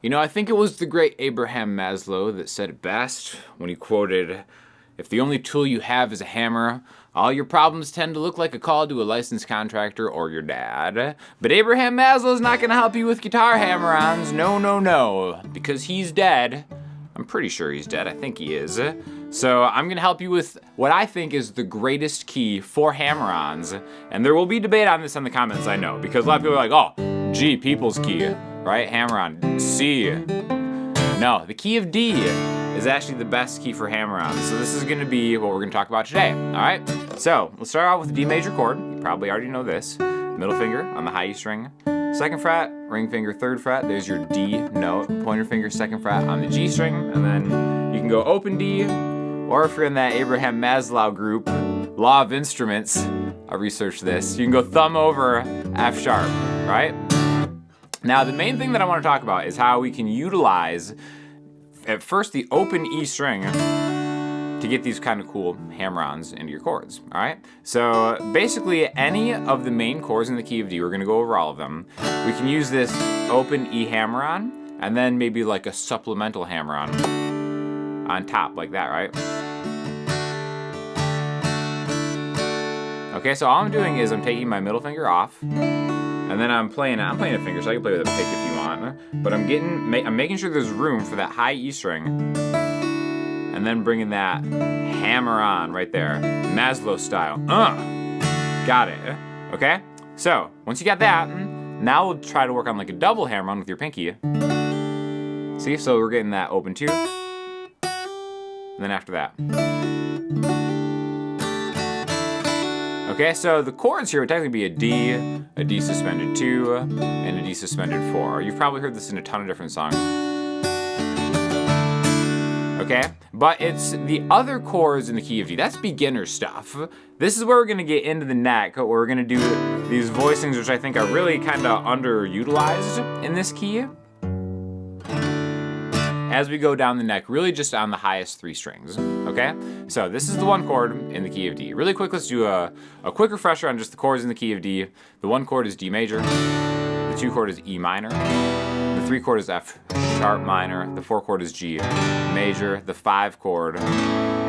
You know, I think it was the great Abraham Maslow that said it best when he quoted, "If the only tool you have is a hammer, all your problems tend to look like a call to a licensed contractor or your dad." But Abraham Maslow's not going to help you with guitar hammer-ons. No, no, no. Because he's dead. I'm pretty sure he's dead. I think he is. So I'm going to help you with what I think is the greatest key for hammer-ons. And there will be debate on this in the comments, I know. Because a lot of people are like, oh, G, people's key. Right? Hammer-on. C. No, the key of D is actually the best key for hammer-ons. So this is going to be what we're going to talk about today. All right? So let's start out with the D major chord. You probably already know this. Middle finger on the high E string. Second fret, ring finger, third fret. There's your D note. Pointer finger, second fret on the G string. And then you can go open D. Or if you're in that Abraham Maslow group, Law of Instruments, I researched this. You can go thumb over F sharp, right? Now, the main thing that I want to talk about is how we can utilize, at first, the open E string to get these kind of cool hammer-ons into your chords, all right? So basically, any of the main chords in the key of D, we're going to go over all of them. We can use this open E hammer-on, and then maybe like a supplemental hammer-on on top, like that, right? Okay, so all I'm doing is I'm taking my middle finger off, and then I'm playing a finger, so I can play with a pick if you want. But I'm making sure there's room for that high E string, and then bringing that hammer on right there, Maslow style. Got it. Okay. So once you got that, now we'll try to work on like a double hammer on with your pinky. See, so we're getting that open 2, and then after that. Okay, so the chords here would technically be a D suspended 2, and a D suspended 4. You've probably heard this in a ton of different songs. Okay, but it's the other chords in the key of D. That's beginner stuff. This is where we're gonna get into the neck, where we're gonna do these voicings, which I think are really kind of underutilized in this key. As we go down the neck, really just on the highest 3 strings, okay? So this is the 1 chord in the key of D. Really quick, let's do a quick refresher on just the chords in the key of D. The 1 chord is D major, the 2 chord is E minor, the 3 chord is F sharp minor, the 4 chord is G major, the 5 chord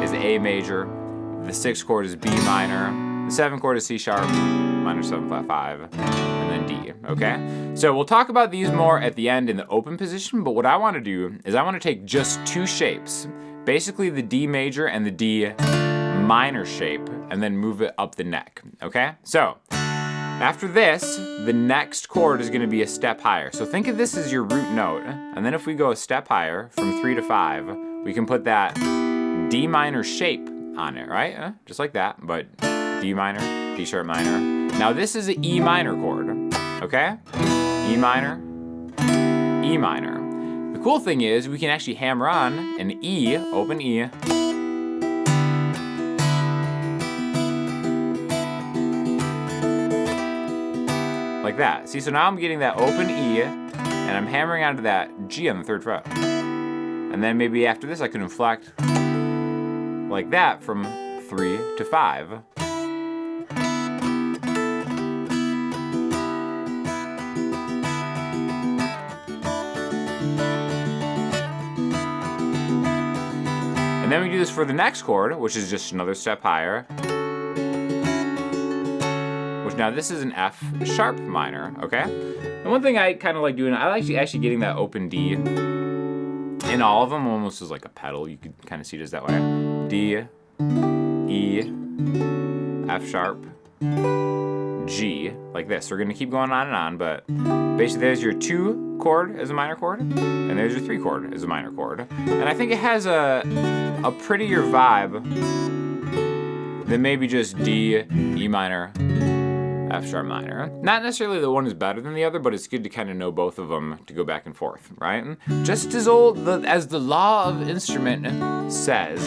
is A major, the 6 chord is B minor, the 7 chord is C sharp, minor 7 flat 5, and then D, okay? So we'll talk about these more at the end in the open position, but what I want to do is I want to take just 2 shapes, basically the D major and the D minor shape, and then move it up the neck, okay? So after this, the next chord is going to be a step higher. So think of this as your root note, and then if we go a step higher from 3 to 5, we can put that D minor shape on it, right? Just like that, but D minor, D sharp minor. Now this is an E minor chord, okay? E minor, E minor. The cool thing is we can actually hammer on an E, open E, like that. See, so now I'm getting that open E, and I'm hammering onto that G on the 3rd fret. And then maybe after this I can inflect like that from 3 to 5. And then we do this for the next chord, which is just another step higher. Which now this is an F sharp minor, okay? And one thing I kind of like doing, I like actually getting that open D in all of them, almost as like a pedal. You could kind of see it as that way. D, E, F sharp, G, like this. We're gonna keep going on and on, but basically there's your 2 chord as a minor chord, and there's your 3 chord as a minor chord. And I think it has a prettier vibe than maybe just D, E minor, F sharp minor. Not necessarily that one is better than the other, but it's good to kind of know both of them to go back and forth, right? Just as old as the law of instrument says.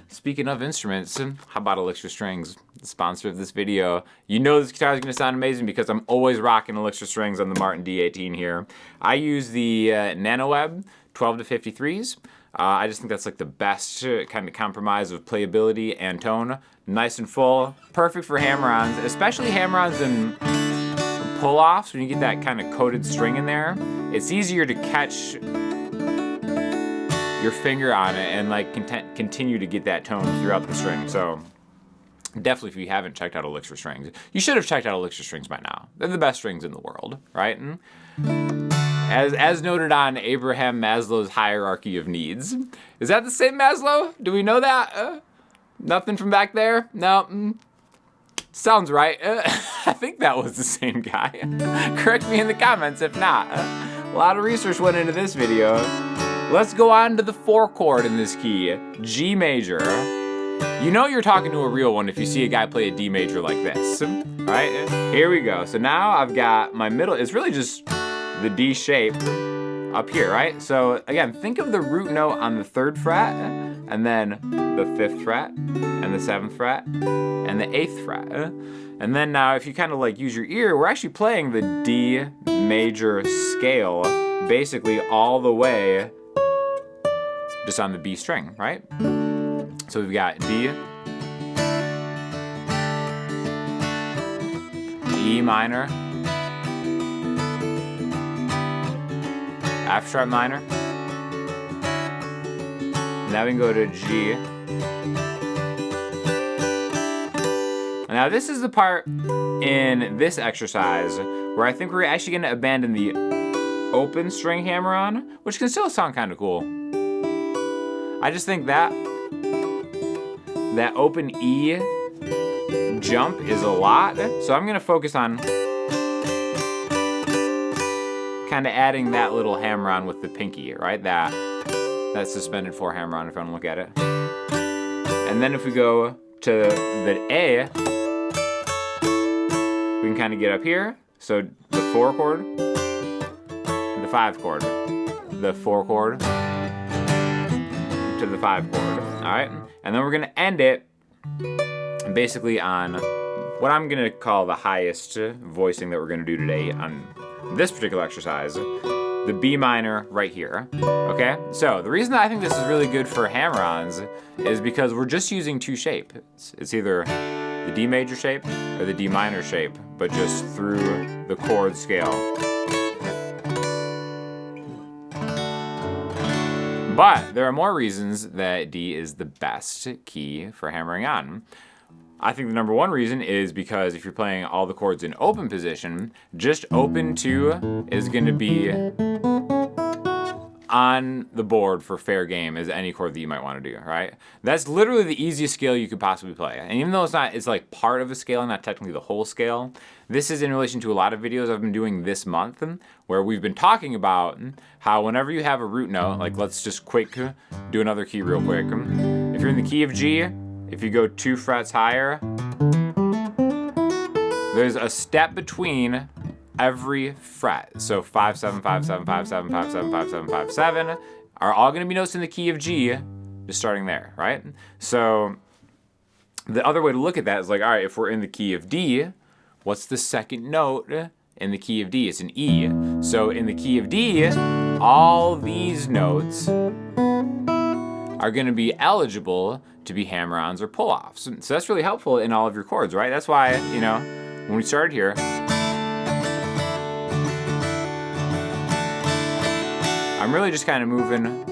Speaking of instruments, how about Elixir Strings, the sponsor of this video? You know this guitar is going to sound amazing because I'm always rocking Elixir Strings on the Martin D18 here. I use the NanoWeb 12 to 53s. I just think that's like the best kind of compromise of playability and tone. Nice and full, perfect for hammer-ons, especially hammer-ons in pull-offs, when you get that kind of coated string in there, it's easier to catch your finger on it and like continue to get that tone throughout the string. So definitely, if you haven't checked out Elixir strings, you should have checked out Elixir strings by now. They're the best strings in the world, right? And as noted on Abraham Maslow's hierarchy of needs. Is that the same Maslow? Do we know that? Nothing from back there? No. Sounds right. I think that was the same guy. Correct me in the comments if not. A lot of research went into this video. Let's go on to the 4 chord in this key, G major. You know you're talking to a real one if you see a guy play a D major like this, right? Here we go. So now I've got my middle, it's really just the D shape up here, right? So again, think of the root note on the 3rd fret, and then the 5th fret, and the 7th fret, and the 8th fret. And then now if you kind of like use your ear, we're actually playing the D major scale basically all the way just on the B string, right? So we've got D, E minor, F sharp minor. Now we can go to G. Now this is the part in this exercise where I think we're actually going to abandon the open string hammer-on, which can still sound kind of cool. I just think that open E jump is a lot, so I'm gonna focus on kind of adding that little hammer-on with the pinky, right? That suspended 4 hammer-on, if you want to look at it. And then if we go to the A, we can kind of get up here. So the 4 chord, the 5 chord, the 4 chord, to the 5 chord, all right? And then we're gonna end it basically on what I'm gonna call the highest voicing that we're gonna do today on this particular exercise, the B minor right here, okay? So the reason that I think this is really good for hammer-ons is because we're just using 2 shapes. It's either the D major shape or the D minor shape, but just through the chord scale. But there are more reasons that D is the best key for hammering on. I think the number 1 reason is because if you're playing all the chords in open position, just open 2 is going to be on the board for fair game as any chord that you might want to do, right? That's literally the easiest scale you could possibly play. And even though it's like part of a scale, not technically the whole scale, this is in relation to a lot of videos I've been doing this month where we've been talking about how whenever you have a root note, like let's just do another key real quick. If you're in the key of G, if you go 2 frets higher, there's a step between every fret. So 5, 7, 5, 7, 5, 7, 5, 7, 5, 7, 5, 7 are all gonna be notes in the key of G, just starting there, right? So the other way to look at that is like, all right, if we're in the key of D, what's the second note in the key of D? It's an E. So in the key of D, all these notes are gonna be eligible to be hammer-ons or pull-offs. So that's really helpful in all of your chords, right? That's why, when we started here, I'm really just kind of moving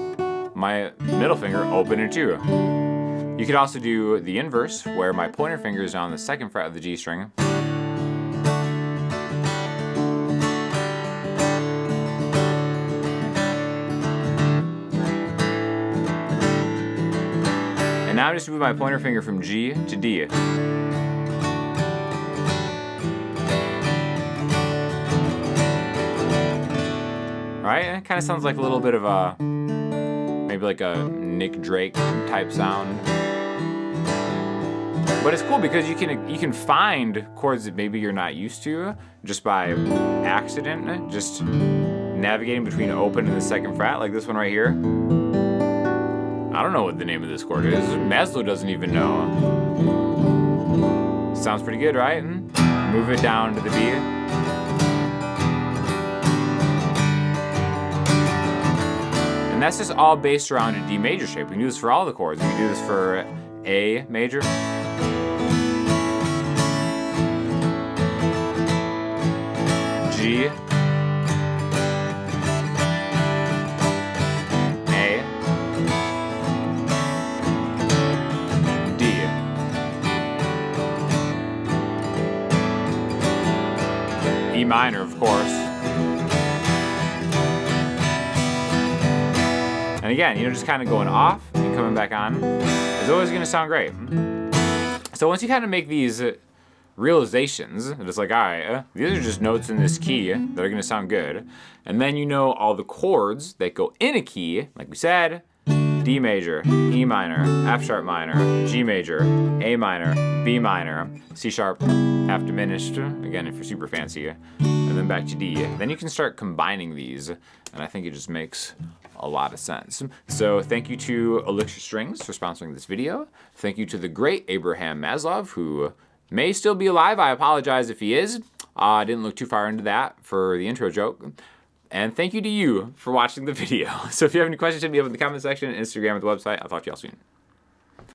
my middle finger open in 2. You could also do the inverse, where my pointer finger is on the 2nd fret of the G string. And now I just move my pointer finger from G to D. Right? It kind of sounds like a little bit of a, maybe like a Nick Drake type sound. But it's cool because you can find chords that maybe you're not used to just by accident, just navigating between open and the 2nd fret, like this one right here. I don't know what the name of this chord is. Maslow doesn't even know. Sounds pretty good, right? Move it down to the B. And that's just all based around a D major shape. We can do this for all the chords. We can do this for A major. G, A, D. E minor, of course. And again, just kind of going off and coming back on is always going to sound great. So once you kind of make these realizations, it's like, all right, these are just notes in this key that are going to sound good. And then you know all the chords that go in a key, like we said, D major, E minor, F sharp minor, G major, A minor, B minor, C sharp, half diminished, again if you're super fancy, and then back to D. Then you can start combining these, and I think it just makes a lot of sense. So thank you to Elixir Strings for sponsoring this video. Thank you to the great Abraham Maslov, who may still be alive. I apologize if he is. I didn't look too far into that for the intro joke. And thank you to you for watching the video. So if you have any questions, hit me up in the comment section, Instagram, or the website. I'll talk to y'all soon.